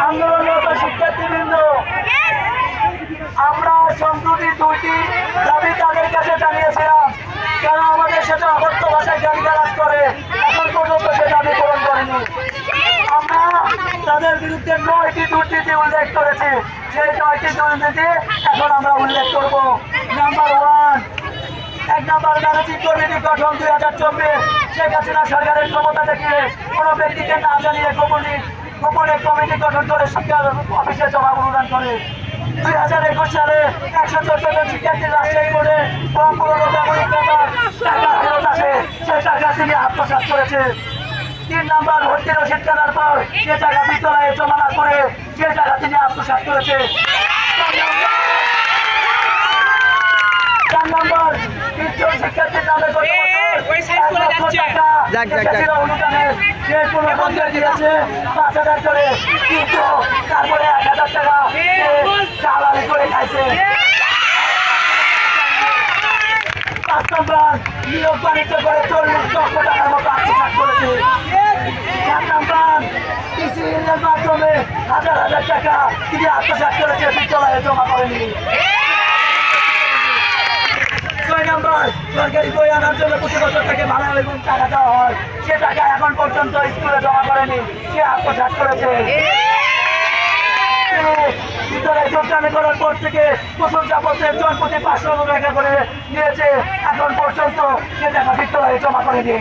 আন্দোলনরত শিক্ষার্থীবৃন্দ, আমরা সম্প্রতি দুইটি দাবি তাদের কাছে জানিয়েছিলাম, কেন আমাদের সাথে অবর্ত ভাষায় গালিগালাজ করে এখন পর্যন্ত সে দাবি পূরণ করেনি। আমরা তাদের বিরুদ্ধে 9টি দুর্নীতি উল্লেখ করেছি, সেই 9টি দুর্নীতি এখন আমরা উল্লেখ করব। নাম্বার 1, 1 নম্বর ম্যানেজিং কমিটি গঠন 2024। শেখ হাসিনা সরকারের ক্ষমতা থেকে কোনো ব্যক্তিকে না জানিয়ে গোপনে কমিটি গঠন করে শিক্ষা অফিসে জমা প্রদান করে। 2021 সালে 114 জন শিক্ষার্থী রাজশাহী বোর্ডে পুরনো ব্যবহৃত টাকা ফেরত আসে, সেই টাকা তিনি আত্মসাৎ করেছে। 3 নম্বর, ভর্তি রসিদ কেনার পর যে টাকা বিদ্যালয়ে জমা না করে যে টাকা তিনি আত্মসাৎ করেছে। 4 নম্বর, শিক্ষার্থীর নামে অনুদানের সে কোনো বন্ধে দিয়েছে 5,000 করে, কিন্তু তারপরে 1,000 টাকা দালালি করে খাইছে। 5 নম্বর, নিয়োগ বাণিজ্য করে 40 লক্ষ টাকার মতো আত্মসাৎ করেছে। 4 নম্বর, টিসিএলের মাধ্যমে হাজার হাজার টাকা তিনি আত্মসাৎ করেছে, বিদ্যালয়ে জমা করেনি। 6 নম্বর, সরকারি বই আনার জন্য প্রতি বছর থেকে ভাড়া এবং টাকা দেওয়া হয়, সে টাকা এখন পর্যন্ত স্কুলে জমা করেনি, সে আত্মসাৎ করেছে। বিদ্যালয়ে যোগদান করার পর থেকে প্রথম যাবতের জন প্রতি 500 টাকা করে নিয়েছে, এখন পর্যন্ত সে টাকা বিদ্যালয়ে জমা করেনি।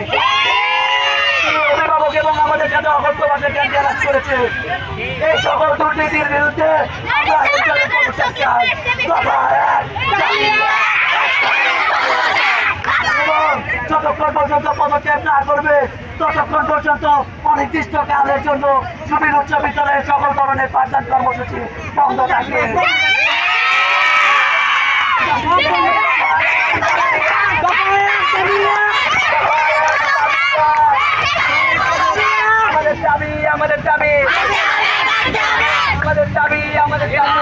অভিভাবক এবং আমাদের সাথে অবৈধ ভাষায় গালিগালাজ করেছে। এই সকল দুর্নীতির বিরুদ্ধে আমরা চাই। যতক্ষণ পর্যন্ত পদক্ষেপ না করবে ততক্ষণ পর্যন্ত অনির্দিষ্টকালের জন্য সুবীর উচ্চ বিদ্যালয়ের সকল ধরনের পাঠদান কর্মসূচি বন্ধ থাকবে। আমাদের দাবি, আমাদের দাবি, আমাদের দাবি, আমাদের দাবি।